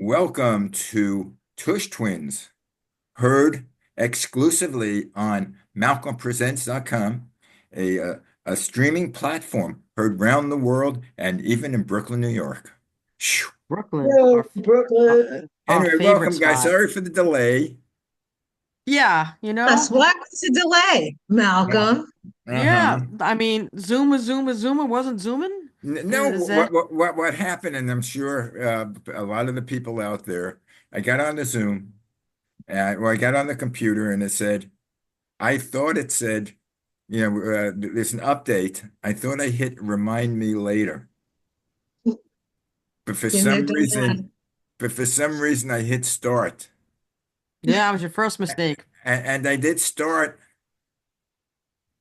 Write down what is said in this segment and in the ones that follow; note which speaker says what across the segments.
Speaker 1: Welcome to Tush Twins, heard exclusively on MalcolmPresents.com, a streaming platform heard round the world and even in Brooklyn, New York. Phew.
Speaker 2: Brooklyn,
Speaker 3: Yo,
Speaker 2: our,
Speaker 3: Brooklyn.
Speaker 2: our
Speaker 1: Anyway,
Speaker 2: favorite
Speaker 1: welcome, guys.
Speaker 2: spot.
Speaker 1: Sorry for the delay.
Speaker 2: Yeah,
Speaker 3: Yes, what was the delay, Malcolm?
Speaker 2: yeah.
Speaker 1: Uh-huh.
Speaker 2: I mean, Zuma wasn't zooming.
Speaker 1: No,
Speaker 2: Is that?
Speaker 1: what happened, and I'm sure a lot of the people out there, I got on the Zoom, I got on the computer, and it said, I thought it said, there's an update. I thought I hit remind me later, but for
Speaker 3: Been there,
Speaker 1: some
Speaker 3: done that.
Speaker 1: reason, I hit start,
Speaker 2: Yeah, that was your first mistake.
Speaker 1: and I did start,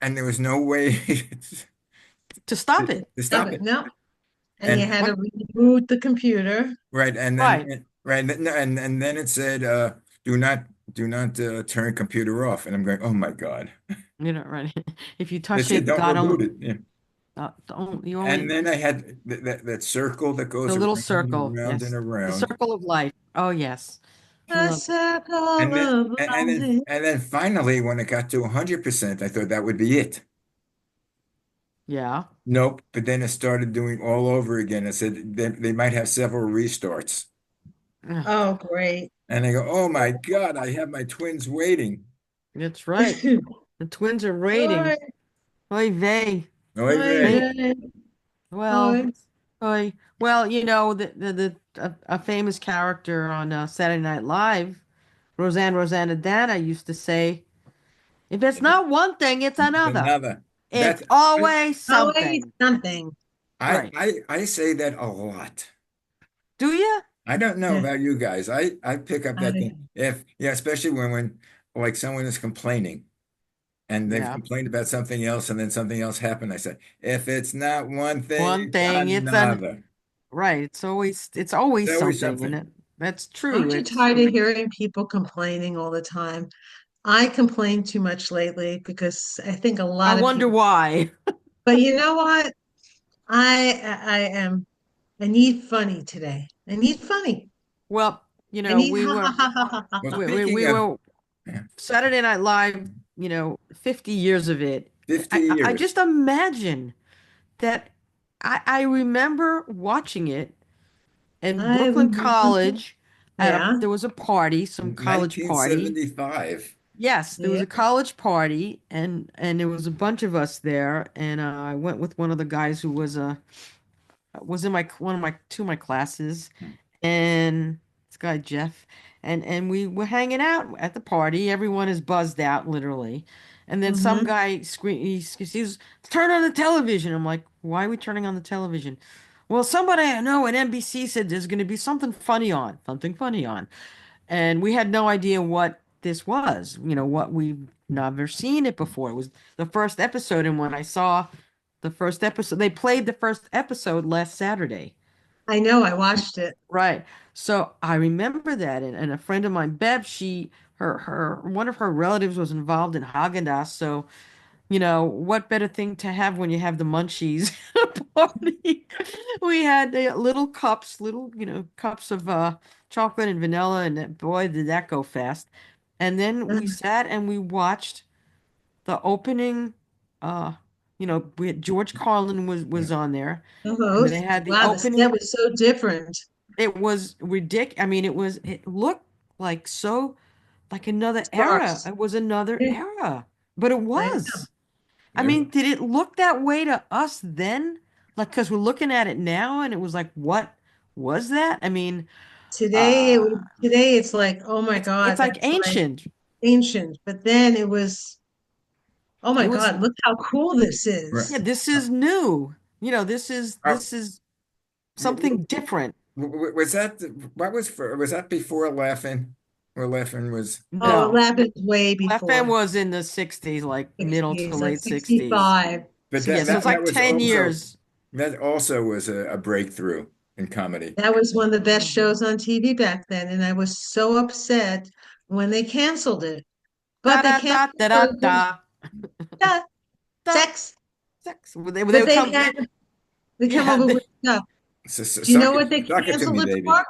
Speaker 1: and there was no way
Speaker 2: To stop it.
Speaker 1: to
Speaker 3: Stop
Speaker 1: stop
Speaker 3: it.
Speaker 1: it.
Speaker 3: No. And you
Speaker 1: And
Speaker 3: had
Speaker 2: What?
Speaker 3: to reboot the computer.
Speaker 1: right,
Speaker 2: Right.
Speaker 1: and then it said, do not turn computer off. And I'm going, oh my God.
Speaker 2: Right. If you
Speaker 1: They
Speaker 2: touch
Speaker 1: said
Speaker 2: it,
Speaker 1: don't
Speaker 2: God
Speaker 1: reboot
Speaker 2: only,
Speaker 1: it. Yeah.
Speaker 2: you
Speaker 1: And
Speaker 2: only
Speaker 1: then I had that circle that
Speaker 2: the
Speaker 1: goes
Speaker 2: little
Speaker 1: around and
Speaker 2: circle.
Speaker 1: around and
Speaker 2: Yes, the
Speaker 1: around.
Speaker 2: circle of life. Oh yes, I
Speaker 3: A
Speaker 2: love it.
Speaker 3: circle
Speaker 1: And then
Speaker 3: of life.
Speaker 1: and then finally, when it got to 100%, I thought that would be it.
Speaker 2: Yeah.
Speaker 1: Nope. But then it started doing all over again. It said they might have several restarts.
Speaker 2: Ugh,
Speaker 3: Oh, great.
Speaker 1: And I go, oh my God, I have my twins waiting.
Speaker 2: that's right. The twins are
Speaker 3: Oy,
Speaker 2: raiding. Oy vey.
Speaker 1: Oy
Speaker 3: oy
Speaker 1: vey.
Speaker 2: Hey,
Speaker 3: vey,
Speaker 2: well.
Speaker 3: oy.
Speaker 2: A famous character on Saturday Night Live, Rosanna Dana used to say, "If it's not one thing, it's another.
Speaker 1: Another.
Speaker 2: It's
Speaker 1: That's
Speaker 2: always
Speaker 3: Always
Speaker 2: something."
Speaker 3: something.
Speaker 2: Right?
Speaker 1: I say that a lot.
Speaker 2: Do you?
Speaker 1: I don't know
Speaker 3: Yeah,
Speaker 1: about you guys. I pick up that
Speaker 3: I,
Speaker 1: thing. If yeah, especially when like someone is complaining and they've
Speaker 2: Yeah.
Speaker 1: complained about something else and then something else happened. I say, if it's not one thing,
Speaker 2: One
Speaker 1: it's
Speaker 2: thing, it's an
Speaker 1: another.
Speaker 2: right. It's always
Speaker 1: There's always
Speaker 2: something, and
Speaker 1: something.
Speaker 2: that's true.
Speaker 3: aren't you
Speaker 2: It's
Speaker 3: tired of hearing people complaining all the time? I complain too much lately because I think a
Speaker 2: I
Speaker 3: lot of
Speaker 2: wonder
Speaker 3: people,
Speaker 2: why.
Speaker 3: but you know what? I need funny today. I need funny.
Speaker 2: Well,
Speaker 3: I need ha ha ha ha ha ha.
Speaker 1: Well,
Speaker 3: Ha.
Speaker 1: speaking
Speaker 2: we
Speaker 1: of
Speaker 2: were Saturday Night Live, 50 years of it.
Speaker 1: 50
Speaker 2: I
Speaker 1: years,
Speaker 2: just imagine that I remember watching it in
Speaker 3: I
Speaker 2: Brooklyn
Speaker 3: remember.
Speaker 2: College
Speaker 3: Yeah,
Speaker 2: there was a party, some college party.
Speaker 1: 1975.
Speaker 2: Yes, there was
Speaker 3: yeah.
Speaker 2: a college party and there was a bunch of us there and I went with one of the guys who was in my one of my two of my classes and this guy Jeff and we were hanging out at the party. Everyone is buzzed out literally. And then some
Speaker 3: Mm-hmm.
Speaker 2: guy he's turn on the television. I'm like, why are we turning on the television? Well, somebody I know at NBC said there's going to be something funny on. And we had no idea what this was, what we've never seen it before. It was the first episode. And when I saw the first episode, they played the first episode last Saturday.
Speaker 3: I know, I watched it.
Speaker 2: Right. So I remember that. And a friend of mine, Bev, one of her relatives was involved in Haagen-Dazs. So, what better thing to have when you have the munchies at a party? We had little cups, cups of chocolate and vanilla, and boy, did that go fast. And then we sat and we watched the opening. Uh, we had George Carlin was on there,
Speaker 3: The
Speaker 2: and they
Speaker 3: host.
Speaker 2: had the
Speaker 3: Wow, the set
Speaker 2: opening.
Speaker 3: was so different.
Speaker 2: It was ridiculous. I mean, it looked like so like another era.
Speaker 3: Sparks.
Speaker 2: It was another
Speaker 3: Yeah,
Speaker 2: era, but it
Speaker 3: I know.
Speaker 2: was. I
Speaker 1: Yep.
Speaker 2: mean, did it look that way to us then? Like, because we're looking at it now and it was like, what was that? I mean, uh,
Speaker 3: Today it's like, oh my
Speaker 2: it's
Speaker 3: God,
Speaker 2: like
Speaker 3: that's like
Speaker 2: ancient.
Speaker 3: ancient. But then it was, oh my
Speaker 2: It was,
Speaker 3: God, look how cool this
Speaker 1: Right.
Speaker 2: yeah,
Speaker 3: is.
Speaker 2: this is new. This is
Speaker 1: Uh,
Speaker 2: this is
Speaker 1: w-
Speaker 2: something different.
Speaker 1: was that was that before Laughing? Or Laughing was
Speaker 3: Oh, it
Speaker 2: No.
Speaker 3: happened way
Speaker 2: FM
Speaker 3: before
Speaker 2: was in the 60s, like middle to
Speaker 3: 60s, like
Speaker 2: late 60s.
Speaker 3: 65.
Speaker 1: but
Speaker 2: Yeah, so it's like
Speaker 1: that was
Speaker 2: 10
Speaker 1: also
Speaker 2: years.
Speaker 1: a breakthrough in comedy.
Speaker 3: That was one of the best shows on TV back then. And I was so upset when they canceled it.
Speaker 2: Da
Speaker 3: But they
Speaker 2: da da
Speaker 3: canceled
Speaker 2: da
Speaker 3: it
Speaker 2: da
Speaker 3: for
Speaker 2: da
Speaker 3: yeah,
Speaker 2: da.
Speaker 3: sex.
Speaker 2: Sex. They
Speaker 3: But
Speaker 2: would come.
Speaker 3: they come
Speaker 2: Yeah,
Speaker 3: up with stuff. Do you know
Speaker 1: Suck it,
Speaker 3: what they
Speaker 1: suck it to
Speaker 3: canceled
Speaker 1: me,
Speaker 3: it
Speaker 1: baby.
Speaker 3: for?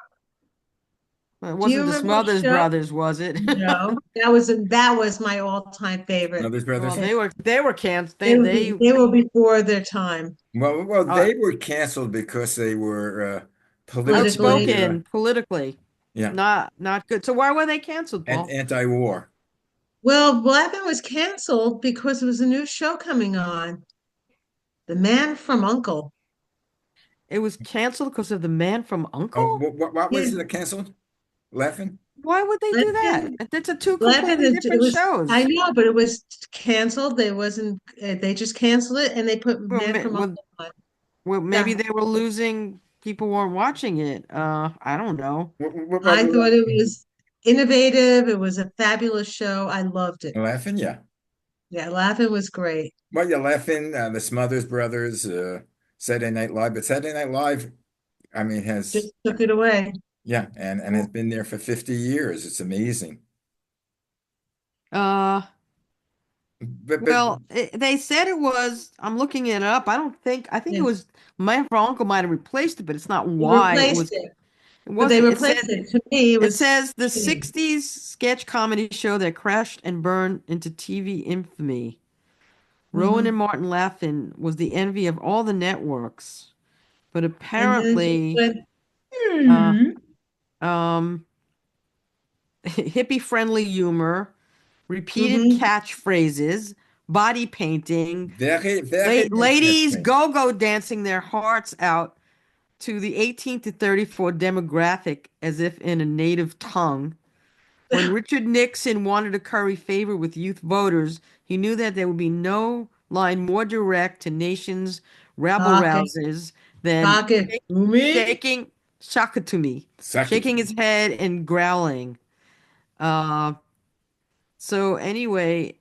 Speaker 2: Well, it
Speaker 3: Do you
Speaker 2: wasn't the
Speaker 3: remember a
Speaker 2: Smothers
Speaker 3: show?
Speaker 2: Brothers, was it?
Speaker 3: No, that was my all-time favorite.
Speaker 1: Brothers
Speaker 2: Well,
Speaker 1: Brothers.
Speaker 2: they were canceled.
Speaker 3: They were before their time
Speaker 1: Well,
Speaker 2: Uh,
Speaker 1: they were canceled because they were politically
Speaker 3: politically.
Speaker 2: outspoken politically,
Speaker 1: yeah,
Speaker 2: not good. So why were they canceled,
Speaker 1: and
Speaker 2: Paul?
Speaker 1: anti-war.
Speaker 3: Well, Blackman was canceled because there was a new show coming on, The Man from Uncle.
Speaker 2: It was canceled because of the Man from
Speaker 1: Oh,
Speaker 2: Uncle?
Speaker 1: what
Speaker 3: Yeah,
Speaker 1: was it canceled? Laughing?
Speaker 2: Why would they do that?
Speaker 3: Blackman,
Speaker 2: That's a two
Speaker 3: Blackman
Speaker 2: completely
Speaker 3: it
Speaker 2: different
Speaker 3: was, I
Speaker 2: shows.
Speaker 3: know, but it was canceled. They wasn't, they just canceled it and they put
Speaker 2: Well,
Speaker 3: Man from Uncle on.
Speaker 2: maybe
Speaker 3: Yeah,
Speaker 2: they were losing, people weren't watching it. I don't know.
Speaker 3: I thought it was innovative. It was a fabulous show. I loved it.
Speaker 1: Laughing, yeah.
Speaker 3: Yeah, laughing was great.
Speaker 1: Well, you're laughing. The Smothers Brothers, Saturday Night Live, but Saturday Night Live, I mean, has
Speaker 3: Just took it away.
Speaker 1: yeah, and has been there for 50 years. It's amazing.
Speaker 2: Uh,
Speaker 1: But
Speaker 2: well, they said it was, I'm looking it up. I think it
Speaker 3: Yeah,
Speaker 2: was My Uncle might have replaced it, but it's not
Speaker 3: they
Speaker 2: why
Speaker 3: replaced it,
Speaker 2: it
Speaker 3: but they
Speaker 2: wasn't.
Speaker 3: replaced it. To me, it
Speaker 2: It
Speaker 3: was
Speaker 2: says the
Speaker 3: changed.
Speaker 2: 60s sketch comedy show that crashed and burned into TV infamy. Rowan
Speaker 3: Hmm.
Speaker 2: and Martin Laugh-In was the envy of all the networks, but
Speaker 3: And then it just
Speaker 2: apparently,
Speaker 3: went,
Speaker 2: uh,
Speaker 3: hmm.
Speaker 2: um, hippie-friendly humor, repeated
Speaker 3: Hmm.
Speaker 2: catchphrases, body painting,
Speaker 1: very
Speaker 2: ladies
Speaker 1: interesting.
Speaker 2: go-go dancing their hearts out to the 18 to 34 demographic as if in a native tongue. When Richard Nixon wanted to curry favor with youth voters, he knew that there would be no line more direct to nations' rabble
Speaker 3: Pocket,
Speaker 2: rousers than
Speaker 3: pocket, Umi.
Speaker 2: shaking Shakatumi,
Speaker 1: Sucky.
Speaker 2: shaking his head and growling. Uh, so anyway,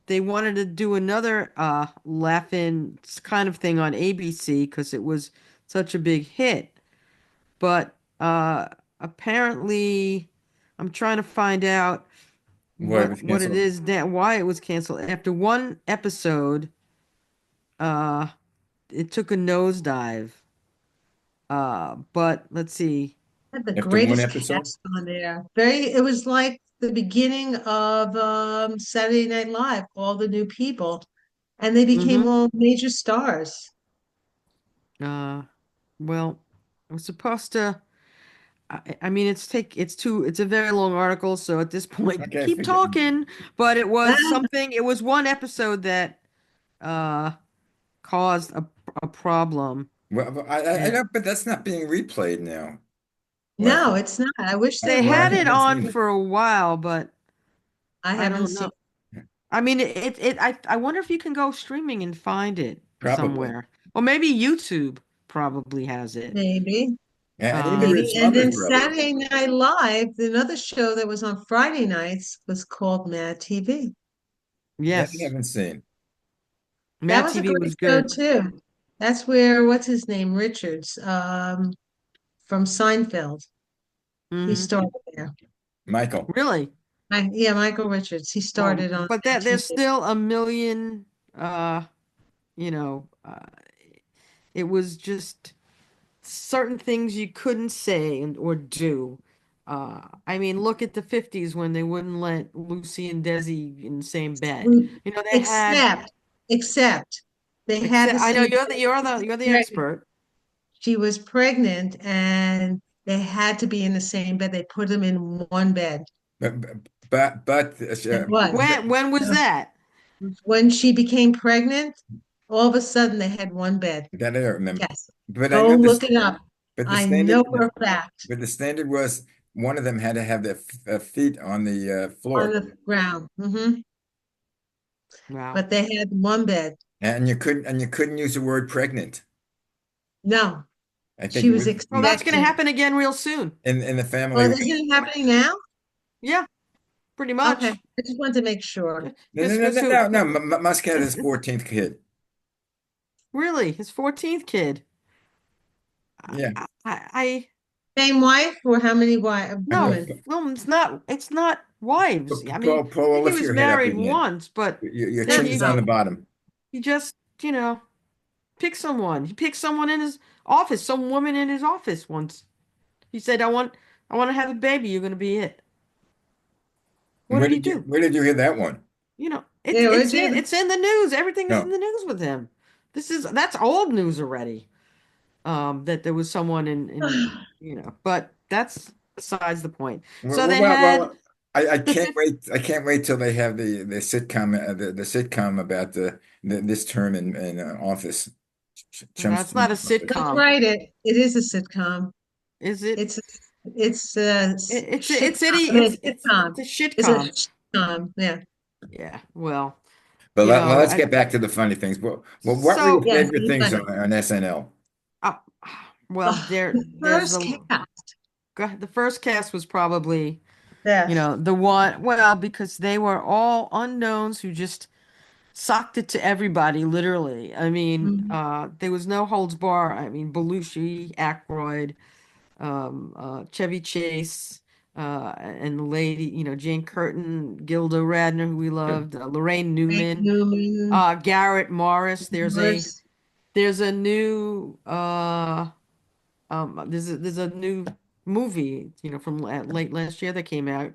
Speaker 2: they wanted to do another laugh-in kind of thing on ABC because it was such a big hit. But apparently, I'm trying to find out
Speaker 1: Why it was
Speaker 2: what it
Speaker 1: canceled?
Speaker 2: is that why it was canceled. After one episode, uh, it took a nosedive. But let's see.
Speaker 3: Had the
Speaker 1: After one
Speaker 3: greatest
Speaker 1: episode?
Speaker 3: cast on there. It was like the beginning of Saturday Night Live, all the new people, and they became
Speaker 2: Mm-hmm.
Speaker 3: all major stars.
Speaker 2: Uh, well, I was supposed to. I mean, it's a very long article, so at this point,
Speaker 1: Okay,
Speaker 2: keep
Speaker 1: forget.
Speaker 2: talking. But it was
Speaker 3: Ah,
Speaker 2: something. It was one episode that uh caused a problem.
Speaker 1: Well, I
Speaker 3: yeah.
Speaker 1: know, but that's not being replayed now.
Speaker 3: No,
Speaker 1: Laughing.
Speaker 3: it's not. I wish they
Speaker 2: They
Speaker 1: Well, I
Speaker 2: had
Speaker 3: would.
Speaker 2: it
Speaker 1: haven't
Speaker 2: on
Speaker 1: seen it.
Speaker 2: for a while, but
Speaker 3: I
Speaker 2: I
Speaker 3: haven't
Speaker 2: don't
Speaker 3: seen
Speaker 2: know. I mean, I wonder if you can go streaming and find it
Speaker 1: Probably.
Speaker 2: somewhere. Or maybe YouTube probably has it.
Speaker 3: maybe.
Speaker 1: And either
Speaker 2: Um,
Speaker 3: Maybe.
Speaker 1: it's
Speaker 3: And
Speaker 1: Smothers
Speaker 3: then
Speaker 1: Brothers.
Speaker 3: Saturday Night Live, another show that was on Friday nights was called Mad TV.
Speaker 1: That I
Speaker 2: yes,
Speaker 1: haven't seen.
Speaker 3: That
Speaker 2: Mad
Speaker 3: was a
Speaker 2: TV was
Speaker 3: great show
Speaker 2: good.
Speaker 3: too. That's where, what's his name? Richards, from Seinfeld. He
Speaker 2: Hmm.
Speaker 3: started there.
Speaker 1: Michael.
Speaker 2: Really?
Speaker 3: Yeah, Michael Richards. He
Speaker 2: Well,
Speaker 3: started on
Speaker 2: but
Speaker 3: Mad
Speaker 2: that there's
Speaker 3: TV.
Speaker 2: still a million. You know, it was just certain things you couldn't say or do. I mean, look at the 50s when they wouldn't let Lucy and Desi in the same bed.
Speaker 3: We-
Speaker 2: You know, they had,
Speaker 3: Except, except they had
Speaker 2: except
Speaker 3: the
Speaker 2: I know
Speaker 3: scene.
Speaker 2: you're the
Speaker 3: Pregnant.
Speaker 2: expert.
Speaker 3: She was pregnant and they had to be in the same bed. They put them in one bed.
Speaker 1: But but
Speaker 3: And what?
Speaker 2: When was
Speaker 3: So
Speaker 2: that?
Speaker 3: when she became pregnant, all of a sudden they had one bed.
Speaker 1: that I don't remember.
Speaker 3: Yes.
Speaker 1: But I
Speaker 3: Go
Speaker 1: know this.
Speaker 3: look it up.
Speaker 1: But the
Speaker 3: I know
Speaker 1: standard.
Speaker 3: for a fact
Speaker 1: But the standard was one of them had to have their feet on the
Speaker 3: on
Speaker 1: floor,
Speaker 3: the ground.
Speaker 2: Wow.
Speaker 3: But they had one bed.
Speaker 1: and you couldn't use the word pregnant.
Speaker 3: No,
Speaker 1: I think
Speaker 3: she
Speaker 1: it
Speaker 3: was
Speaker 1: was
Speaker 2: Well, that's going to
Speaker 3: expecting.
Speaker 2: happen again real soon.
Speaker 1: in the family.
Speaker 3: Well, isn't it happening now?
Speaker 2: Yeah, pretty
Speaker 3: Okay.
Speaker 2: much.
Speaker 3: I just want to make sure.
Speaker 1: No, no, no,
Speaker 2: Because
Speaker 1: no,
Speaker 2: who?
Speaker 1: no, no. Muscat is 14th kid.
Speaker 2: Really? His 14th kid.
Speaker 1: Yeah.
Speaker 2: I
Speaker 3: Same wife or how many wife
Speaker 2: no,
Speaker 3: women?
Speaker 2: no, it's not wives. I mean, I
Speaker 1: Paul,
Speaker 2: think he
Speaker 1: lift
Speaker 2: was
Speaker 1: your head up
Speaker 2: married
Speaker 1: again.
Speaker 2: once, but
Speaker 1: Your
Speaker 2: then
Speaker 1: chin
Speaker 3: That's
Speaker 1: is
Speaker 2: he
Speaker 1: on
Speaker 3: not.
Speaker 1: the bottom.
Speaker 2: he just, picked someone. He picked someone in his office, some woman in his office once. He said, I want I want to have a baby. You're going to be it. What
Speaker 1: Where
Speaker 2: did he
Speaker 1: did you
Speaker 2: do?
Speaker 1: where did you hear that one?
Speaker 2: You know,
Speaker 3: Yeah, we do.
Speaker 2: it's in the news. Everything is in
Speaker 1: No.
Speaker 2: the news with him. That's old news already. That there was someone but that's besides the point. So they had
Speaker 1: I
Speaker 2: the
Speaker 1: can't
Speaker 2: fifth.
Speaker 1: wait. I can't wait till they have the sitcom the sitcom about this term in office.
Speaker 2: That's
Speaker 1: Chumsky
Speaker 2: not a
Speaker 1: office.
Speaker 3: That's
Speaker 2: sitcom,
Speaker 3: right. It is a sitcom.
Speaker 2: is it?
Speaker 3: It's it's a
Speaker 2: It's
Speaker 3: shitcom. I
Speaker 2: itty.
Speaker 3: mean,
Speaker 2: It's
Speaker 3: sitcom.
Speaker 2: a
Speaker 3: It's a
Speaker 2: shitcom.
Speaker 3: sitcom. Yeah.
Speaker 2: Yeah. Well,
Speaker 1: But let's
Speaker 2: I
Speaker 1: get back to the funny things. What were your
Speaker 2: so
Speaker 3: Yeah.
Speaker 1: favorite things on SNL?
Speaker 2: uh, well
Speaker 3: The
Speaker 2: there's
Speaker 3: first cast.
Speaker 2: the first cast was probably
Speaker 3: Best.
Speaker 2: the one because they were all unknowns who just socked it to everybody, literally. I mean,
Speaker 3: Mhm.
Speaker 2: there was no holds bar. I mean, Belushi, Aykroyd, Chevy Chase, and the lady, Jane Curtin, Gilda Radner, who we loved, Lorraine
Speaker 3: Frank
Speaker 2: Newman,
Speaker 3: Newman,
Speaker 2: Garrett Morris.
Speaker 3: Morris.
Speaker 2: There's a new there's a new movie, from late last year that came out,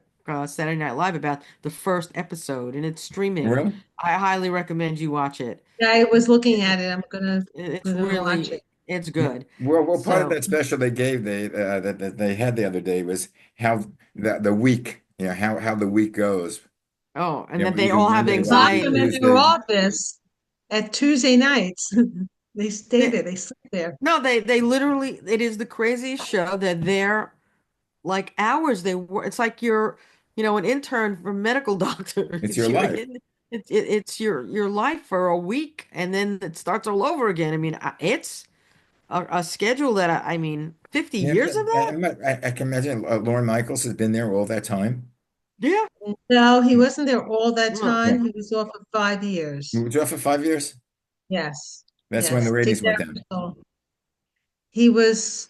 Speaker 2: Saturday Night Live, about the first episode, and it's streaming.
Speaker 1: Really?
Speaker 2: I highly recommend you watch it.
Speaker 3: I was looking
Speaker 2: It,
Speaker 3: at it. I'm gonna
Speaker 2: it's
Speaker 3: gonna watch
Speaker 2: really
Speaker 3: it.
Speaker 2: it's good.
Speaker 1: Part of
Speaker 2: So,
Speaker 1: that special they gave that they had the other day was how the week, how the week goes.
Speaker 2: oh, and
Speaker 1: You know,
Speaker 2: then they
Speaker 1: either
Speaker 2: all have
Speaker 1: Monday,
Speaker 3: Lock
Speaker 1: Wednesday,
Speaker 3: them
Speaker 2: anxiety.
Speaker 3: in their
Speaker 1: Tuesday.
Speaker 3: office at Tuesday nights. They stay
Speaker 2: They,
Speaker 3: there. They sleep there.
Speaker 2: no, they literally, it is the craziest show that they're like hours they work. It's like you're, an intern for a medical doctor.
Speaker 1: It's your life.
Speaker 2: It's your life for a week, and then it starts all over again. I mean, it's a schedule that I mean, 50
Speaker 1: Yeah,
Speaker 2: years of that?
Speaker 1: I can imagine Lorne Michaels has been there all that time.
Speaker 2: Yeah.
Speaker 3: No, he wasn't there all that
Speaker 2: No.
Speaker 1: Yeah.
Speaker 3: time. He was off for 5 years.
Speaker 1: Was you off for 5 years?
Speaker 3: Yes.
Speaker 1: That's when the
Speaker 3: Yes. Dick
Speaker 1: ratings went down.
Speaker 3: Ebersol. He was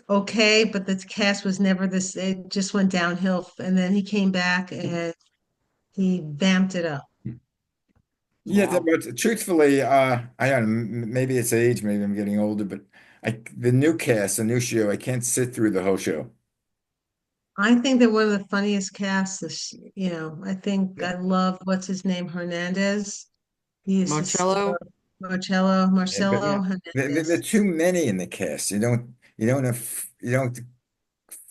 Speaker 3: okay, but the cast was never this. It just went downhill. And then he came back and he vamped it up.
Speaker 1: Yeah,
Speaker 2: Wow.
Speaker 1: but truthfully, I don't know, maybe it's age, maybe I'm getting older, but the new cast, the new show, I can't sit through the whole show.
Speaker 3: I think they're one of the funniest casts I think
Speaker 1: Yeah.
Speaker 3: I love what's his name, Hernandez. He is
Speaker 2: Marcello?
Speaker 1: Yeah, but
Speaker 3: Marcelo
Speaker 1: there are
Speaker 3: Hernandez.
Speaker 1: too many in the cast. You don't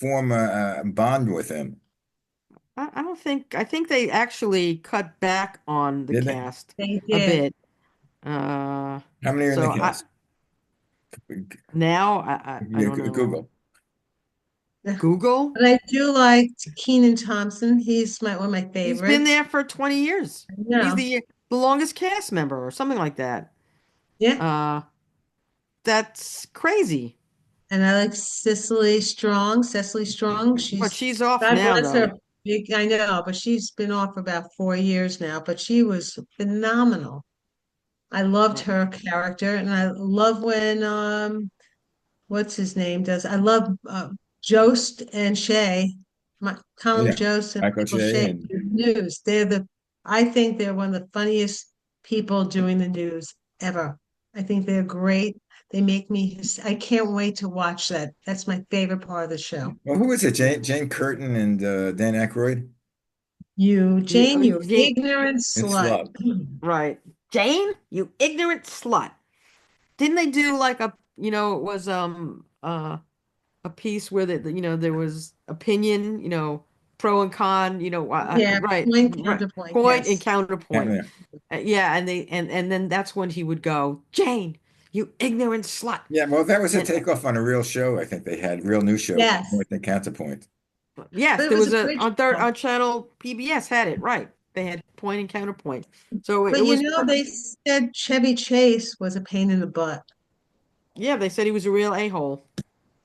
Speaker 1: form a bond with them,
Speaker 2: I don't think, I think they actually cut back on the
Speaker 1: did they?
Speaker 2: cast
Speaker 3: They
Speaker 2: a
Speaker 3: did.
Speaker 2: bit. Uh,
Speaker 1: How many are in the
Speaker 2: so
Speaker 1: cast?
Speaker 2: now I
Speaker 1: Yeah,
Speaker 2: don't know.
Speaker 1: Google.
Speaker 2: Google?
Speaker 3: But I do like Keenan Thompson. He's one of my
Speaker 2: He's been
Speaker 3: favorites.
Speaker 2: there for 20 years. He's
Speaker 3: Yeah.
Speaker 2: the longest cast member or something like that.
Speaker 3: Yeah.
Speaker 2: Uh, that's crazy.
Speaker 3: And I like Cicely Strong. Cecily Strong.
Speaker 2: But
Speaker 3: She's
Speaker 2: she's off
Speaker 3: God
Speaker 2: now
Speaker 3: bless
Speaker 2: though.
Speaker 3: her. I know, but she's been off for about 4 years now. But she was phenomenal. I loved
Speaker 2: Right.
Speaker 3: her character, and I love when what's his name does. I love Jost and Shay, Tom
Speaker 1: Yeah,
Speaker 3: Jost and
Speaker 1: Michael
Speaker 3: Michael
Speaker 1: Che
Speaker 3: Shay
Speaker 1: and
Speaker 3: do the news. I think they're one of the funniest people doing the news ever. I think they're great. They make me, I can't wait to watch that. That's my favorite part of the show.
Speaker 1: well, who is it? Jane Curtin and Dan Aykroyd
Speaker 3: Jane, you
Speaker 2: Jane,
Speaker 3: ignorant
Speaker 1: and
Speaker 3: slut.
Speaker 1: Slug.
Speaker 2: right. Jane, you ignorant slut. Didn't they do like it was a piece where there was opinion, pro and con,
Speaker 3: Yeah,
Speaker 2: right,
Speaker 3: point
Speaker 2: right,
Speaker 3: counterpoint.
Speaker 2: point and
Speaker 3: Yes.
Speaker 1: Yeah,
Speaker 2: counterpoint.
Speaker 1: yeah.
Speaker 2: Yeah, and then that's when he would go, Jane, you ignorant slut.
Speaker 1: Yeah, well, that was a
Speaker 2: And
Speaker 1: takeoff on a real show. I think they had real news show,
Speaker 3: Yes.
Speaker 1: Point and Counterpoint.
Speaker 2: yes,
Speaker 3: But it
Speaker 2: there
Speaker 3: was
Speaker 2: was
Speaker 3: a
Speaker 2: a
Speaker 3: bridge
Speaker 2: on
Speaker 3: show.
Speaker 2: channel PBS had it right. They had point and counterpoint. So it
Speaker 3: But
Speaker 2: was
Speaker 3: they said Chevy Chase was a pain in the butt.
Speaker 2: yeah, they said he was a real a-hole.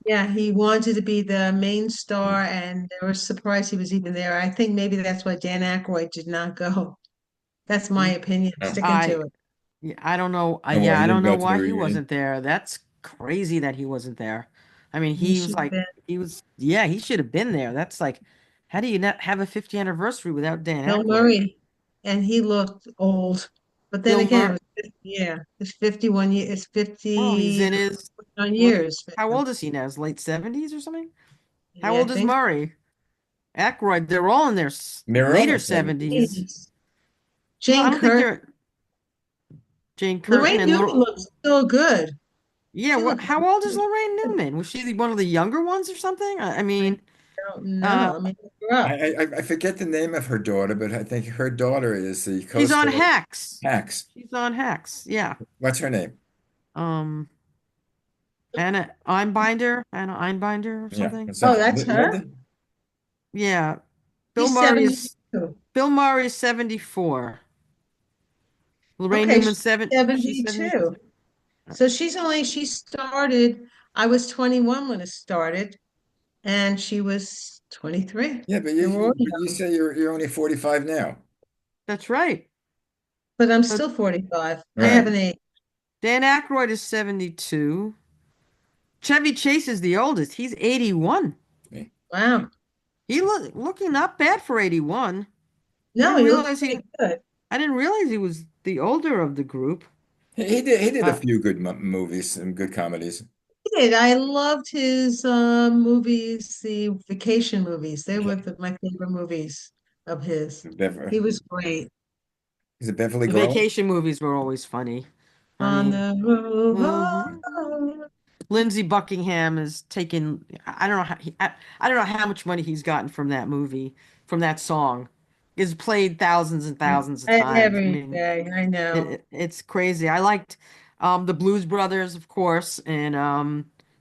Speaker 3: Yeah, he wanted to be the main star, and they were surprised he was even there. I think maybe that's why Dan Aykroyd did not go. That's my opinion. I'm
Speaker 1: Oh,
Speaker 3: sticking
Speaker 2: I
Speaker 3: to it.
Speaker 2: Yeah, I don't know.
Speaker 1: no, well,
Speaker 2: I
Speaker 1: he
Speaker 2: don't
Speaker 1: didn't
Speaker 2: know
Speaker 1: go to the
Speaker 2: why he
Speaker 1: reunion.
Speaker 2: wasn't there. That's crazy that he wasn't there. I mean,
Speaker 3: He should have been
Speaker 2: yeah, he should have been there. That's like, how do you not have a 50th anniversary without Dan
Speaker 3: Bill
Speaker 2: Aykroyd?
Speaker 3: Murray, and he looked old. But then
Speaker 2: Bill
Speaker 3: again,
Speaker 2: Murray.
Speaker 3: it's 51 years. It's
Speaker 2: Well, he's
Speaker 3: 51
Speaker 2: in his late.
Speaker 3: years.
Speaker 2: How old is he now? His late 70s or something? How
Speaker 3: Yeah, I
Speaker 2: old is
Speaker 3: think
Speaker 2: Murray? Aykroyd, they're all in their
Speaker 1: They're
Speaker 2: later
Speaker 1: almost 70s.
Speaker 2: 70s.
Speaker 3: he's
Speaker 2: Well, I
Speaker 3: Jane
Speaker 2: don't think
Speaker 3: Curtin.
Speaker 2: they're Jane Curtin
Speaker 3: Lorraine
Speaker 2: and
Speaker 3: Newman
Speaker 2: Lor
Speaker 3: looks so good.
Speaker 2: yeah,
Speaker 3: She
Speaker 2: what
Speaker 3: looks
Speaker 2: how old is
Speaker 3: good.
Speaker 2: Lorraine Newman? Was she one of the younger ones or something? I
Speaker 3: I
Speaker 2: mean,
Speaker 3: don't
Speaker 2: uh
Speaker 3: know. I mean, look her up.
Speaker 1: I forget the name of her daughter, but I think her daughter is the
Speaker 2: she's on
Speaker 1: co-star of
Speaker 2: Hacks.
Speaker 1: Hacks.
Speaker 2: She's on Hacks. Yeah.
Speaker 1: What's her name?
Speaker 2: Um Anna Einbinder or
Speaker 1: Yeah,
Speaker 2: something.
Speaker 3: Oh, that's her?
Speaker 1: Linda.
Speaker 2: Yeah. Bill
Speaker 3: She's
Speaker 2: Murray is
Speaker 3: 72.
Speaker 2: Bill Murray is 74. Lorraine
Speaker 3: Okay,
Speaker 2: Newman
Speaker 3: she's
Speaker 2: seven she's 70.
Speaker 3: 72. So she started, I was 21 when it started, and she was 23.
Speaker 1: Yeah, but
Speaker 3: They were all
Speaker 1: you
Speaker 3: young.
Speaker 1: say you're only 45 now.
Speaker 2: That's right.
Speaker 3: But I'm
Speaker 2: So
Speaker 3: still 45. I
Speaker 1: Right.
Speaker 3: haven't aged.
Speaker 2: Dan Aykroyd is 72. Chevy Chase is the oldest. He's 81.
Speaker 3: Wow.
Speaker 2: He looking not bad for 81. I
Speaker 3: No,
Speaker 2: didn't
Speaker 3: he looks
Speaker 2: realize he
Speaker 3: pretty good.
Speaker 2: I didn't realize he was the older of the group.
Speaker 1: He did a
Speaker 2: Uh,
Speaker 1: few good movies and good comedies.
Speaker 3: He did. I loved his movies, the vacation movies. They
Speaker 1: Yeah.
Speaker 3: were my favorite movies of his.
Speaker 1: Bever,
Speaker 3: He was great.
Speaker 1: is it Beverly
Speaker 2: the
Speaker 1: Grove?
Speaker 2: vacation movies were always funny. I
Speaker 3: On
Speaker 2: mean,
Speaker 3: the road
Speaker 2: mhm.
Speaker 3: home.
Speaker 2: Lindsey Buckingham is taking I don't know I don't know how much money he's gotten from that movie, from that song. It's played thousands and thousands of times. I
Speaker 3: Every
Speaker 2: mean,
Speaker 3: day, I know.
Speaker 2: it's crazy. I liked the Blues Brothers, of course, and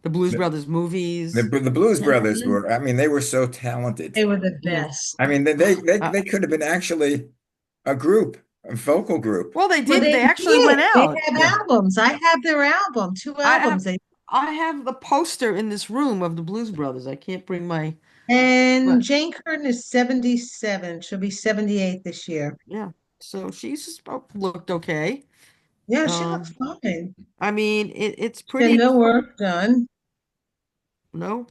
Speaker 2: the Blues
Speaker 1: The,
Speaker 2: Brothers movies.
Speaker 1: the Blues Brothers
Speaker 3: Mhm.
Speaker 1: were, I mean, they were so talented.
Speaker 3: They were the
Speaker 2: Yeah.
Speaker 3: best.
Speaker 1: I mean,
Speaker 2: Uh,
Speaker 1: they could have been actually a group, a vocal group.
Speaker 2: well, they
Speaker 3: Well,
Speaker 2: did.
Speaker 3: they
Speaker 2: They actually
Speaker 3: did.
Speaker 2: went
Speaker 3: They
Speaker 2: out.
Speaker 3: have
Speaker 1: Yeah.
Speaker 3: albums. I have their album, two
Speaker 2: I have
Speaker 3: albums. They
Speaker 2: I have the poster in this room of the Blues Brothers. I can't bring my,
Speaker 3: and
Speaker 2: but
Speaker 3: Jane Curtin is 77. She'll be 78 this year.
Speaker 2: yeah. So looked okay.
Speaker 3: Yeah, she looks
Speaker 2: Um,
Speaker 3: fine.
Speaker 2: I mean, it's
Speaker 3: She had
Speaker 2: pretty.
Speaker 3: no work done.
Speaker 2: No,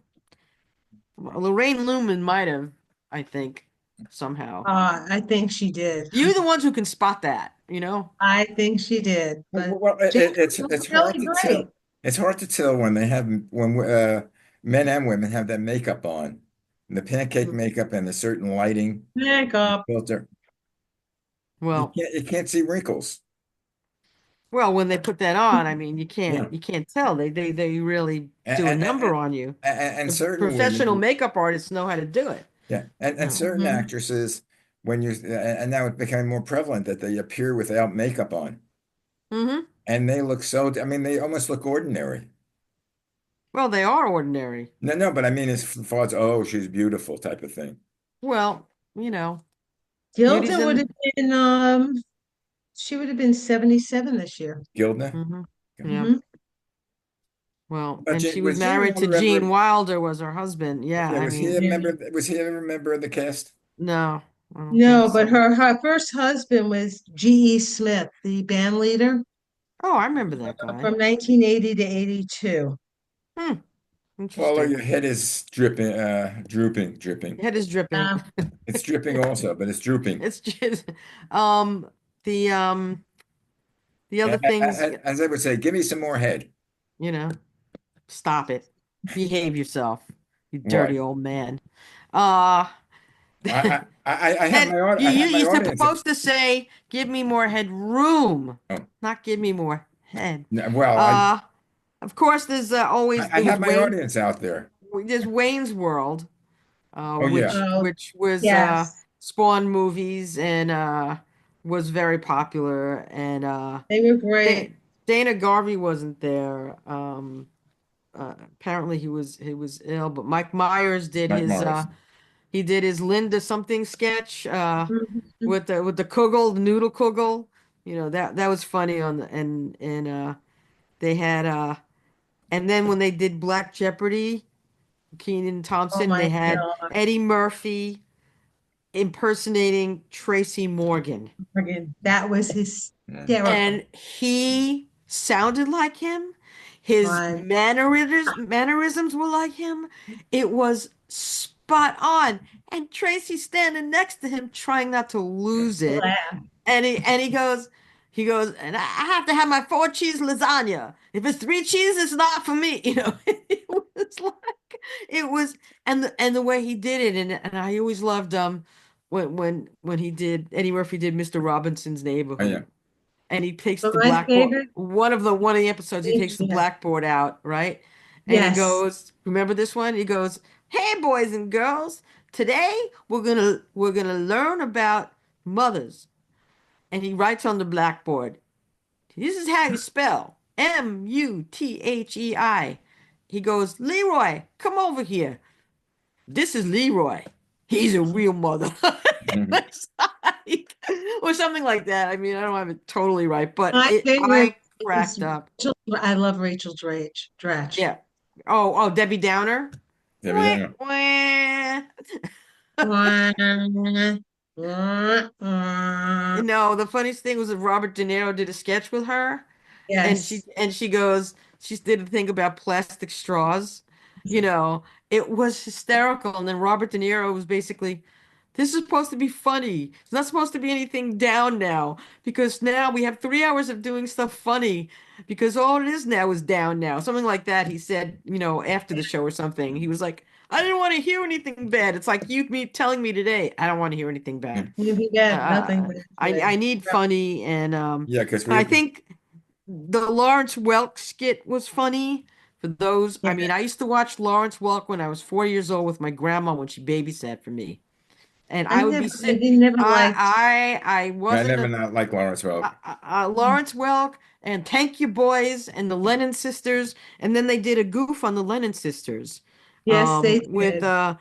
Speaker 2: Lorraine Lumen might have, I think, somehow.
Speaker 3: I think she did.
Speaker 2: You're the ones who can spot that, you know?
Speaker 3: I think she did. But
Speaker 1: Well,
Speaker 3: Jane Curtin looks
Speaker 1: it's hard
Speaker 3: really
Speaker 1: to
Speaker 3: great.
Speaker 1: tell. It's hard to tell when they have when men and women have that makeup on, the pancake makeup and the certain lighting
Speaker 3: Makeup.
Speaker 1: filter.
Speaker 2: Well,
Speaker 1: You can't see wrinkles.
Speaker 2: well, when they put that on, I mean,
Speaker 1: Yeah,
Speaker 2: you can't tell. They really do a number
Speaker 1: and,
Speaker 2: on you.
Speaker 1: and
Speaker 2: The
Speaker 1: certain
Speaker 2: professional
Speaker 1: women,
Speaker 2: makeup artists know how to do it.
Speaker 1: yeah, and
Speaker 2: No.
Speaker 1: certain
Speaker 3: Hmm.
Speaker 1: actresses when you and now it's becoming more prevalent that they appear without makeup on,
Speaker 2: Hmm.
Speaker 1: and they look so. I mean, they almost look ordinary.
Speaker 2: Well, they are ordinary.
Speaker 1: No, but I mean, as far as oh, she's beautiful type of thing.
Speaker 2: Well, you know, beauty's
Speaker 3: Gilda would have
Speaker 2: in.
Speaker 3: been she would have been 77 this year.
Speaker 1: Gilda.
Speaker 2: Hmm. Yeah.
Speaker 3: Hmm.
Speaker 2: Well,
Speaker 1: But
Speaker 2: and she was
Speaker 1: was Gene
Speaker 2: married to
Speaker 1: Wilder
Speaker 2: Gene
Speaker 1: ever?
Speaker 2: Wilder was her husband. Yeah,
Speaker 1: Yeah,
Speaker 2: I
Speaker 1: was he
Speaker 2: mean,
Speaker 1: a
Speaker 3: Yeah.
Speaker 1: member? Was he ever a member of the cast?
Speaker 2: no, I don't think
Speaker 3: No, but
Speaker 2: so.
Speaker 3: her first husband was G.E. Smith, the band leader
Speaker 2: Oh, I remember that guy.
Speaker 3: from 1980 to 82.
Speaker 2: Hmm,
Speaker 1: Paula,
Speaker 2: interesting.
Speaker 1: your head is dripping, dripping.
Speaker 2: Head is dripping.
Speaker 1: It's dripping also, but it's drooping.
Speaker 2: It's just the the other things,
Speaker 1: As I would say, give me some more head.
Speaker 2: you know, stop it. Behave yourself, you
Speaker 1: What?
Speaker 2: dirty old man. Uh head
Speaker 1: I have my
Speaker 2: you're
Speaker 1: audience.
Speaker 2: supposed to say, give me more headroom,
Speaker 1: Oh,
Speaker 2: not give me more head.
Speaker 1: well,
Speaker 2: Uh of course there's always
Speaker 1: I
Speaker 2: there was
Speaker 1: have my audience out there.
Speaker 2: There's Wayne's World,
Speaker 1: Oh yeah,
Speaker 3: Oh,
Speaker 2: which was
Speaker 3: yes.
Speaker 2: Spawn movies and was very popular and
Speaker 3: They were great.
Speaker 2: Dana Garvey wasn't there. Apparently he was ill, but Mike Myers did
Speaker 1: Mike Morris.
Speaker 2: he did his Linda something sketch
Speaker 3: Mhm.
Speaker 2: with the Kugel, the noodle Kugel. You know, that was funny on the and they had and then when they did Black Jeopardy, Keenan
Speaker 3: Oh
Speaker 2: Thompson,
Speaker 3: my
Speaker 2: they had
Speaker 3: God.
Speaker 2: Eddie Murphy impersonating Tracy Morgan.
Speaker 3: Friggin', that was
Speaker 1: Yeah.
Speaker 3: hysterical.
Speaker 2: And he sounded like him. His
Speaker 3: My,
Speaker 2: mannerisms were like him. It was spot on. And Tracy standing next to him trying not to lose it.
Speaker 3: laugh.
Speaker 2: And he goes, he goes, and I have to have my 4 cheese lasagna. If it's 3 cheese, it's not for me. It was like it was, and the way he did it, and I always loved when he did Eddie Murphy did Mr. Robinson's
Speaker 1: Oh yeah.
Speaker 2: Neighborhood, and he takes
Speaker 3: But
Speaker 2: the
Speaker 3: my
Speaker 2: blackboard.
Speaker 3: favorite,
Speaker 2: One of the episodes, he takes the
Speaker 3: yeah,
Speaker 2: blackboard out, right? And he
Speaker 3: yes.
Speaker 2: goes, remember this one? He goes, "Hey, boys and girls, today we're gonna learn about mothers." And he writes on the blackboard, "This is how you spell Muthei." He goes, "Leroy, come over here. This is Leroy. He's a real mother."
Speaker 1: Mhm.
Speaker 2: Or something like that. I mean, I don't have it totally right, but
Speaker 3: My favorite
Speaker 2: I
Speaker 3: is
Speaker 2: cracked up.
Speaker 3: Rachel. I love Rachel Dratch.
Speaker 2: Yeah. Oh, Debbie Downer.
Speaker 1: Yeah, we
Speaker 2: Wah,
Speaker 1: don't know.
Speaker 2: wah. The funniest thing was that Robert De Niro did a sketch with her, and she
Speaker 3: Yes.
Speaker 2: and she goes, she did a thing about plastic straws. You know, it was hysterical. And then Robert De Niro was basically, "This is supposed to be funny. It's not supposed to be anything down now because now we have 3 hours of doing stuff funny because all it is now is down now." Something like that. He said, after the show or something. He was like, "I didn't want to hear anything bad. It's like you me telling me today, I don't want to hear anything bad.
Speaker 3: You get nothing
Speaker 2: Uh,
Speaker 3: but
Speaker 2: I need funny
Speaker 1: Yeah, because
Speaker 2: and I think the Lawrence Welk skit was funny for those.
Speaker 3: yeah.
Speaker 2: I mean, I used to watch Lawrence Welk when I was 4 years old with my grandma when she babysat for me, and I would be
Speaker 3: I
Speaker 2: sit.
Speaker 3: never liked.
Speaker 2: I
Speaker 1: I
Speaker 2: wasn't
Speaker 1: never
Speaker 2: a
Speaker 1: not like Lawrence Welk.
Speaker 2: Lawrence Welk and Thank You Boys and the Lennon Sisters, and then they did a goof on the Lennon Sisters,
Speaker 3: Yes, they
Speaker 2: with
Speaker 3: did.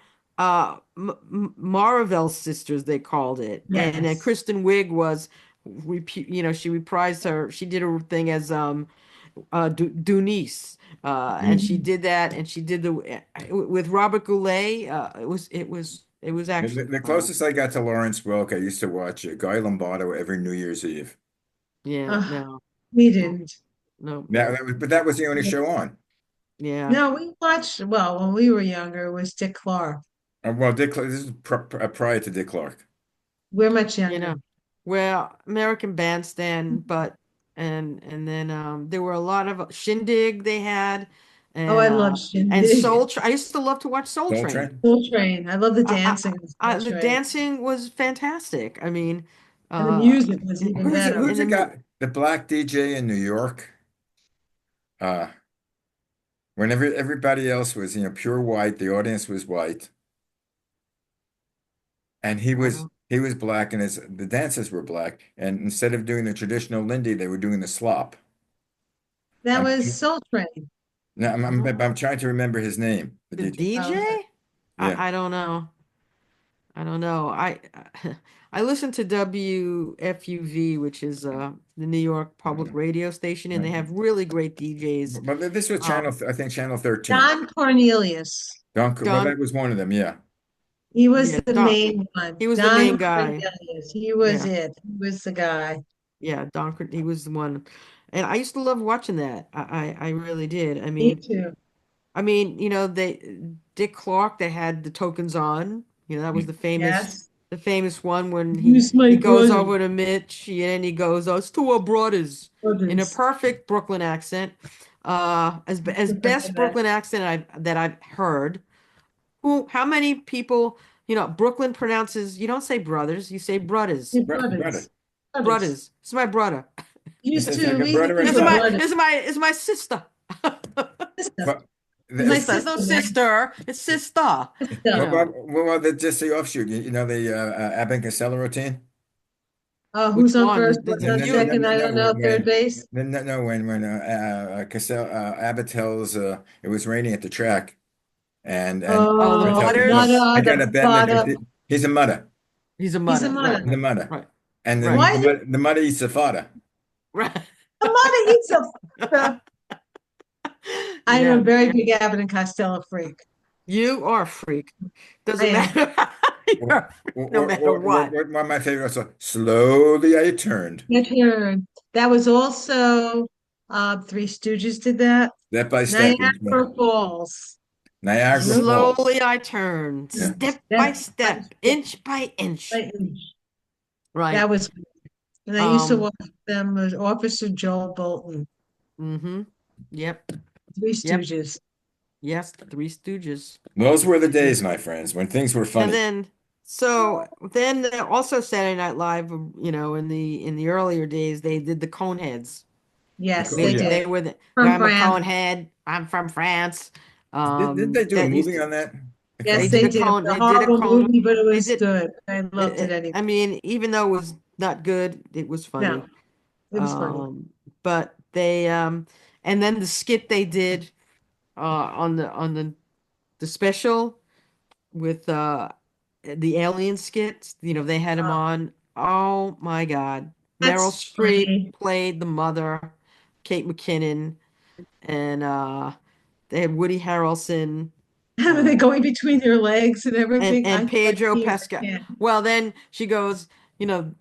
Speaker 2: Marvel Sisters they called it, and
Speaker 3: Yes.
Speaker 2: Kristen Wiig was, she reprised her. She did her thing as Dunice, and she
Speaker 3: Mhm.
Speaker 2: did that, and she did the with Robert Goulet. It was
Speaker 1: The,
Speaker 2: actually
Speaker 1: the closest I got to Lawrence Welk, I used to watch Guy Lombardo every New Year's Eve.
Speaker 2: yeah,
Speaker 3: Uh,
Speaker 2: no,
Speaker 3: we
Speaker 2: no,
Speaker 3: didn't.
Speaker 2: no,
Speaker 1: But that was the only show on.
Speaker 2: yeah.
Speaker 3: No, we watched, well, when we were younger, it was Dick Clark.
Speaker 1: Well, this is prior to Dick Clark.
Speaker 3: We're much
Speaker 2: You
Speaker 3: younger.
Speaker 2: know, well, American Bandstand, but and then there were a lot of Shindig they had,
Speaker 3: Oh,
Speaker 2: and
Speaker 3: I love
Speaker 2: Soul
Speaker 3: Shindig.
Speaker 2: Train. I used to love to watch Soul
Speaker 1: Soul
Speaker 2: Train.
Speaker 1: Train.
Speaker 3: Soul Train. I love the dancing in Soul
Speaker 2: The
Speaker 3: Train.
Speaker 2: dancing was fantastic. I mean,
Speaker 3: And the
Speaker 2: uh,
Speaker 3: music was even
Speaker 1: Who's it?
Speaker 3: better.
Speaker 1: Who's
Speaker 2: in
Speaker 1: the
Speaker 2: the
Speaker 1: guy? The black DJ in New York. Uh, when everybody else was, pure white, the audience was white, and he
Speaker 2: I
Speaker 1: was
Speaker 2: don't
Speaker 1: he was black, and the dancers were black, and instead of doing the traditional Lindy, they were doing the slop.
Speaker 3: That
Speaker 1: I'm,
Speaker 3: was Soul Train.
Speaker 1: no, I'm
Speaker 2: know.
Speaker 1: trying to remember his name, the
Speaker 2: The
Speaker 1: DJ.
Speaker 3: Oh,
Speaker 2: DJ?
Speaker 1: Yeah.
Speaker 2: I don't know. I don't know. I listen to WFUV, which is the New York Public Radio station, and they have really great DJs.
Speaker 1: But this was
Speaker 2: Um,
Speaker 1: I think Channel 13.
Speaker 3: Don Cornelius.
Speaker 1: Well,
Speaker 2: Don,
Speaker 1: that was one of them, yeah.
Speaker 3: He was
Speaker 2: yeah,
Speaker 3: the
Speaker 2: Don.
Speaker 3: main one.
Speaker 2: He was the
Speaker 3: Don
Speaker 2: main guy.
Speaker 3: Cornelius. He was
Speaker 2: Yeah,
Speaker 3: it. He was the guy.
Speaker 2: yeah, He was the one, and I used to love watching that. I really did.
Speaker 3: Me too.
Speaker 2: Dick Clark. They had the tokens on. That was
Speaker 3: Yes.
Speaker 2: the famous one when
Speaker 3: Who's my
Speaker 2: he goes
Speaker 3: brother?
Speaker 2: over to Mitch and he goes, "Us to our brothers," in a
Speaker 3: Brothers.
Speaker 2: perfect Brooklyn accent, as best Brooklyn accent that I've heard. How many people, Brooklyn pronounces, you don't say brothers, you say brothers,
Speaker 3: Your
Speaker 1: Brother.
Speaker 3: brothers. Brothers.
Speaker 2: brothers. It's my brother.
Speaker 3: Used
Speaker 1: It's
Speaker 3: to,
Speaker 1: like a
Speaker 3: we used
Speaker 1: brother
Speaker 3: to
Speaker 1: and
Speaker 2: This is
Speaker 3: say
Speaker 2: my,
Speaker 1: brother.
Speaker 3: brothers.
Speaker 2: this is my sister.
Speaker 3: Sister.
Speaker 1: But
Speaker 3: My
Speaker 1: the,
Speaker 2: There's no
Speaker 3: sister, man.
Speaker 2: sister. It's sister. You
Speaker 3: Sister.
Speaker 2: know,
Speaker 1: just the offshoot. You know the Abbott and Costello routine.
Speaker 2: which
Speaker 3: Who's on
Speaker 2: one?
Speaker 3: first?
Speaker 2: The
Speaker 3: What's
Speaker 1: No,
Speaker 3: on
Speaker 1: no, no, no,
Speaker 3: second?
Speaker 1: no,
Speaker 3: I
Speaker 1: no.
Speaker 3: don't know. Third base?
Speaker 1: When Abbott tells it was raining at the track, and
Speaker 2: Oh, the
Speaker 1: Costello tells him, "No,
Speaker 2: Mutters.
Speaker 1: I
Speaker 3: Mother,
Speaker 1: got
Speaker 3: the
Speaker 1: a bet in
Speaker 3: father.
Speaker 1: it. He's a mudder.
Speaker 2: He's a
Speaker 3: He's a
Speaker 2: mutter. Right,
Speaker 3: mother.
Speaker 1: He's a
Speaker 2: right,
Speaker 1: mudder,
Speaker 2: right,
Speaker 1: and
Speaker 2: right,
Speaker 3: Why did
Speaker 1: the mudder eats the fodder."
Speaker 2: right.
Speaker 3: the mother eats a I am a
Speaker 2: Yeah,
Speaker 3: very big Abbott and Costello freak.
Speaker 2: you are a freak.
Speaker 3: I
Speaker 2: Doesn't
Speaker 3: am.
Speaker 2: matter. You're a freak no matter what.
Speaker 1: One of my favorites. Slowly I turned.
Speaker 3: Get here. That was also Three Stooges did that.
Speaker 1: Step by step.
Speaker 3: Niagara Falls.
Speaker 1: Niagara
Speaker 3: Slow
Speaker 1: Falls.
Speaker 2: Slowly I turn,
Speaker 1: Yeah.
Speaker 2: step by
Speaker 3: step by
Speaker 2: step,
Speaker 3: step
Speaker 2: inch by inch.
Speaker 3: by inch.
Speaker 2: Right.
Speaker 3: That was And I used to
Speaker 2: Um,
Speaker 3: watch them with Officer Joel Bolton,
Speaker 2: mm-hmm. Yep.
Speaker 3: Three
Speaker 2: Yep.
Speaker 3: Stooges.
Speaker 2: Yes, the Three Stooges.
Speaker 1: Those were the days, my friends, when things were
Speaker 2: And
Speaker 1: funny.
Speaker 2: then then also Saturday Night Live, in the earlier days they did the Coneheads.
Speaker 3: Yes,
Speaker 1: Oh
Speaker 3: they
Speaker 1: yeah.
Speaker 3: did.
Speaker 2: They were
Speaker 3: From
Speaker 2: I'm a
Speaker 3: France.
Speaker 2: Conehead. I'm from France.
Speaker 1: Didn't they do a
Speaker 2: That used
Speaker 1: movie
Speaker 2: to
Speaker 1: on that? The
Speaker 3: Yes,
Speaker 2: they
Speaker 1: Coneheads?
Speaker 2: did
Speaker 3: they
Speaker 2: a
Speaker 3: did. It
Speaker 2: cone.
Speaker 3: was
Speaker 2: They
Speaker 3: a
Speaker 2: did a
Speaker 3: horrible
Speaker 2: cone.
Speaker 3: movie, but it
Speaker 2: They
Speaker 3: was
Speaker 2: did.
Speaker 3: good. I loved it anyway.
Speaker 2: I mean, even though it was not good, it was
Speaker 3: No,
Speaker 2: funny.
Speaker 3: it was funny.
Speaker 2: But they and then the skit they did on the special with the alien skits, they had him
Speaker 3: Oh,
Speaker 2: on. Oh my God. Meryl
Speaker 3: that's
Speaker 2: Streep
Speaker 3: funny.
Speaker 2: played the mother, Kate McKinnon, and they had Woody Harrelson.
Speaker 3: They're
Speaker 2: uh,
Speaker 3: going between their legs and everything. I
Speaker 2: and Pedro
Speaker 3: can't. I
Speaker 2: Pascal.
Speaker 3: can't.
Speaker 2: Well, then she goes, you know,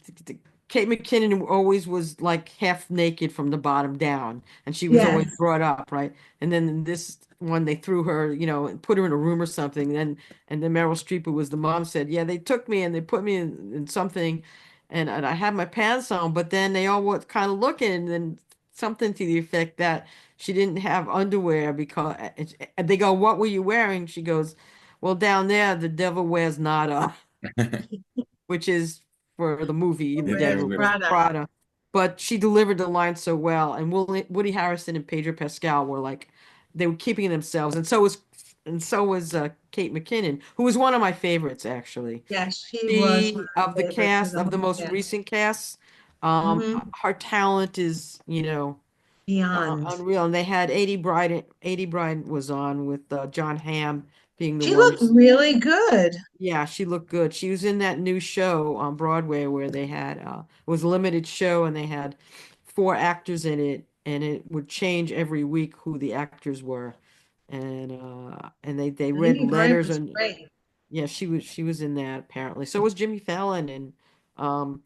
Speaker 2: Kate McKinnon always was like half naked from the bottom down, and she was always
Speaker 3: Yes.
Speaker 2: brought up, right? And then in this one, they threw her, and put her in a room or something. And then Meryl Streep, who was the mom, said, "Yeah, they took me and they put me in something, and I had my pants on, but then they all were kind of looking, and then something to the effect that she didn't have underwear because and they go, 'What were you wearing?' She goes, 'Well, down there, the devil wears nada,' which is for the movie, The
Speaker 3: Who
Speaker 1: Yeah, they
Speaker 3: wears
Speaker 2: Devil Wears
Speaker 1: were.
Speaker 3: Prada?
Speaker 2: Prada. But she delivered the line so well, and Woody Harrison and Pedro Pascal were like, they were keeping themselves, and so was Kate McKinnon, who was one of my favorites actually.
Speaker 3: Yes, she was my
Speaker 2: She of the
Speaker 3: favorite of
Speaker 2: cast
Speaker 3: the
Speaker 2: of the
Speaker 3: whole
Speaker 2: most
Speaker 3: cast.
Speaker 2: recent cast,
Speaker 3: Hmm.
Speaker 2: her talent is,
Speaker 3: Beyond.
Speaker 2: unreal. And they had 80 Bryant. 80 Bryant was on with John Hamm being the
Speaker 3: She looked
Speaker 2: ones.
Speaker 3: really good.
Speaker 2: Yeah, she looked good. She was in that new show on Broadway where they had it was a limited show and they had four actors in it, and it would change every week who the actors were. And they read
Speaker 3: Lady Bird
Speaker 2: letters,
Speaker 3: was
Speaker 2: and
Speaker 3: great.
Speaker 2: yeah, she was in that apparently. So was Jimmy Fallon, and um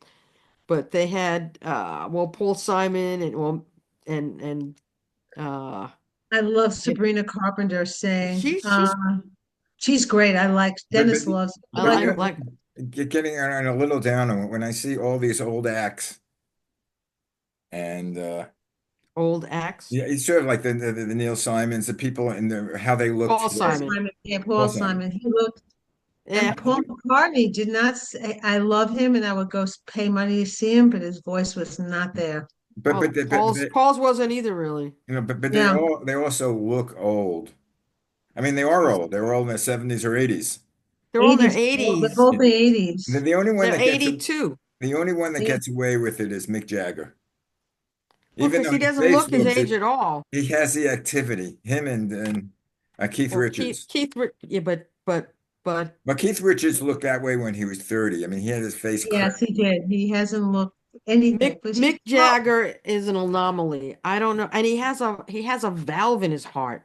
Speaker 2: but they had Paul Simon, and uh
Speaker 3: I love
Speaker 2: yeah,
Speaker 3: Sabrina Carpenter saying,
Speaker 2: she's
Speaker 3: she's great. I like
Speaker 1: But but
Speaker 3: Dennis loves. I
Speaker 1: but
Speaker 3: like
Speaker 2: I
Speaker 3: her.
Speaker 2: like
Speaker 1: getting on a little down on when I see all these old acts and
Speaker 2: old acts.
Speaker 1: yeah, it's sort of like the Neil Simons, the people and how they looked
Speaker 2: Paul
Speaker 1: for
Speaker 3: Paul
Speaker 2: Simon.
Speaker 3: Simon, yeah,
Speaker 1: Paul
Speaker 3: Paul
Speaker 1: Simon.
Speaker 3: Simon. He looked,
Speaker 2: Yeah.
Speaker 3: and Paul McCartney did not say, I love him, and I would go pay money to see him, but his voice was not there.
Speaker 1: But
Speaker 2: Well, Paul's wasn't either really.
Speaker 1: but
Speaker 3: Yeah,
Speaker 1: they also look old. I mean, they are old. They were old in their 70s or 80s.
Speaker 2: They're all in their
Speaker 3: 80s. Well, they're
Speaker 2: 80s.
Speaker 3: both the 80s.
Speaker 1: The only one
Speaker 2: They're
Speaker 1: that gets
Speaker 2: 82.
Speaker 1: the only one that
Speaker 3: Yeah,
Speaker 1: gets away with it is Mick Jagger.
Speaker 2: Well,
Speaker 1: Even
Speaker 2: because
Speaker 1: though
Speaker 2: he
Speaker 1: his
Speaker 2: doesn't
Speaker 1: face
Speaker 2: look his
Speaker 1: looks
Speaker 2: age
Speaker 1: it,
Speaker 2: at all.
Speaker 1: he has the activity. Him and Keith
Speaker 2: Well, Keith
Speaker 1: Richards.
Speaker 2: Keith yeah, but
Speaker 1: But Keith Richards looked that way when he was 30. I mean, he had his face
Speaker 3: yes,
Speaker 1: cracked.
Speaker 3: he did. He hasn't looked anything, but
Speaker 2: Mick
Speaker 3: he, well,
Speaker 2: Jagger is an anomaly. I don't know, and he has a valve in his heart.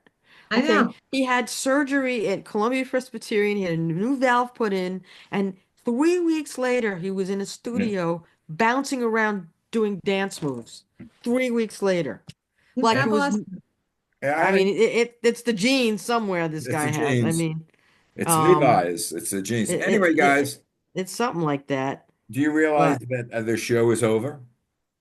Speaker 3: I
Speaker 2: Okay,
Speaker 3: know.
Speaker 2: he had surgery at Columbia Presbyterian. He had a new valve put in, and 3 weeks later, he was in a
Speaker 1: Yeah.
Speaker 2: studio bouncing around doing dance moves. 3 weeks later, like
Speaker 3: God
Speaker 2: it was.
Speaker 3: bless.
Speaker 2: I
Speaker 1: I,
Speaker 2: mean, it's the genes somewhere this
Speaker 1: it's the
Speaker 2: guy has. I
Speaker 1: genes.
Speaker 2: mean,
Speaker 1: It's
Speaker 2: um,
Speaker 1: Levi's. It's the genes.
Speaker 2: it,
Speaker 1: Anyway,
Speaker 2: it, it
Speaker 1: guys,
Speaker 2: it's something like that.
Speaker 1: do you realize
Speaker 2: But
Speaker 1: that the show is over?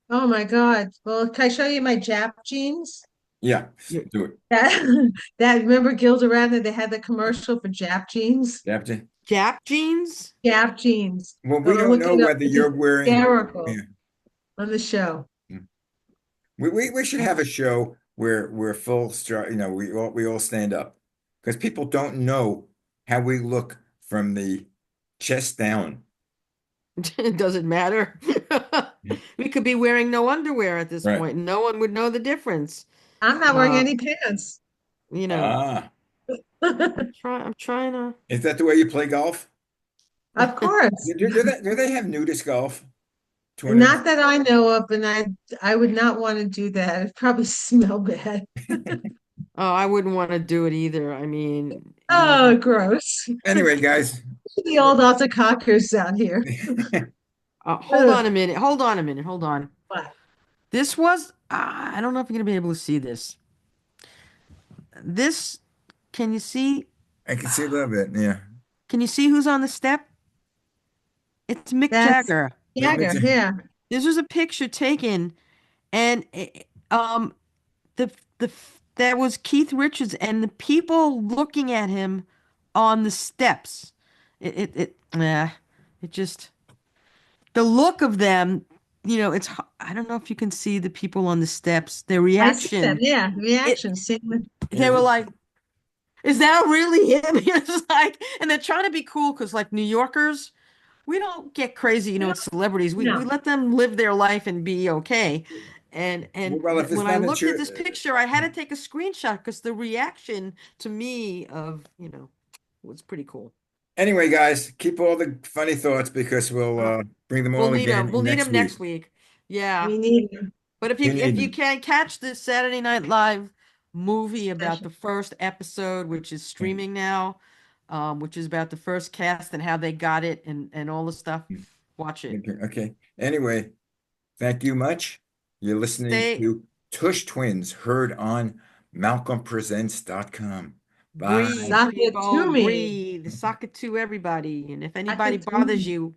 Speaker 3: Oh my God. Well, can I show you my Jap jeans?
Speaker 1: Yeah,
Speaker 2: you
Speaker 1: do it.
Speaker 3: That that remember Gilda Radner, they had the commercial for Jap jeans.
Speaker 1: Captain.
Speaker 2: Gap jeans?
Speaker 3: Jap jeans.
Speaker 1: Well, we
Speaker 3: Go
Speaker 1: don't
Speaker 3: look
Speaker 1: know
Speaker 3: it up.
Speaker 1: whether
Speaker 3: It's
Speaker 1: you're wearing.
Speaker 3: hysterical
Speaker 1: Yeah.
Speaker 3: on the show.
Speaker 1: We should have a show where we're full strut, we all stand up because people don't know how we look from the chest down.
Speaker 2: Does it matter? We could be wearing no underwear at this
Speaker 1: Right.
Speaker 2: point, and no one would know the difference.
Speaker 3: I'm not wearing
Speaker 2: Uh,
Speaker 3: any pants.
Speaker 2: you know,
Speaker 1: Ah,
Speaker 2: I'm trying to.
Speaker 1: is that the way you play golf?
Speaker 3: Of course.
Speaker 1: Do they have nudist golf tournaments?
Speaker 3: Not that I know of, and I would not want to do that. It probably smell bad.
Speaker 2: Oh, I wouldn't want to do it either. I mean,
Speaker 3: Oh, gross.
Speaker 1: Anyway, guys,
Speaker 3: The old Alta cockers out here.
Speaker 2: hold
Speaker 3: Ugh.
Speaker 2: on a minute. Hold on a minute. Hold on.
Speaker 3: What?
Speaker 2: This was. I don't know if you're gonna be able to see this. This. Can you see?
Speaker 1: I can see a little bit. Yeah.
Speaker 2: Can you see who's on the step? It's Mick
Speaker 3: That's
Speaker 2: Jagger.
Speaker 1: Mick
Speaker 3: Jagger,
Speaker 1: Jagger.
Speaker 3: yeah.
Speaker 2: this was a picture taken, and the that was Keith Richards and the people looking at him on the steps. Yeah, it just the look of them, I don't know if you can see the people on the steps, their
Speaker 3: I see that.
Speaker 2: reaction.
Speaker 3: Yeah,
Speaker 2: It
Speaker 3: reaction. Same with
Speaker 2: they were like, is that really him? It's like, and they're trying to be cool because like New Yorkers, we don't get crazy,
Speaker 3: we
Speaker 2: with
Speaker 3: don't
Speaker 2: celebrities. We
Speaker 3: know.
Speaker 2: let them live their life and be okay. And
Speaker 1: Well, if it's
Speaker 2: when I
Speaker 1: not
Speaker 2: looked at
Speaker 1: insured,
Speaker 2: this picture, I had to take a screenshot because the reaction to me of, was pretty cool.
Speaker 1: anyway, guys, keep all the funny thoughts because we'll
Speaker 2: Oh,
Speaker 1: bring them
Speaker 2: we'll
Speaker 1: all
Speaker 2: need
Speaker 1: again
Speaker 2: them. We'll need
Speaker 1: next
Speaker 2: them
Speaker 1: week.
Speaker 2: next week. Yeah.
Speaker 3: We need a
Speaker 2: But
Speaker 1: We
Speaker 2: if
Speaker 1: need
Speaker 2: you
Speaker 1: them.
Speaker 2: can catch this Saturday Night Live movie about
Speaker 3: special.
Speaker 2: the first episode, which is
Speaker 1: Okay.
Speaker 2: streaming now, which is about the first cast and how they got it and all the stuff, watch it.
Speaker 1: Okay. Okay. Anyway, thank you much. You're listening
Speaker 2: Stay
Speaker 1: to Tush Twins, heard on malcolmpresents.com. Bye.
Speaker 2: breathe,
Speaker 3: Sake
Speaker 2: people,
Speaker 3: to me.
Speaker 2: breathe. Sock it to everybody. And if
Speaker 3: Sake
Speaker 2: anybody
Speaker 3: to
Speaker 2: bothers
Speaker 3: me.
Speaker 2: you,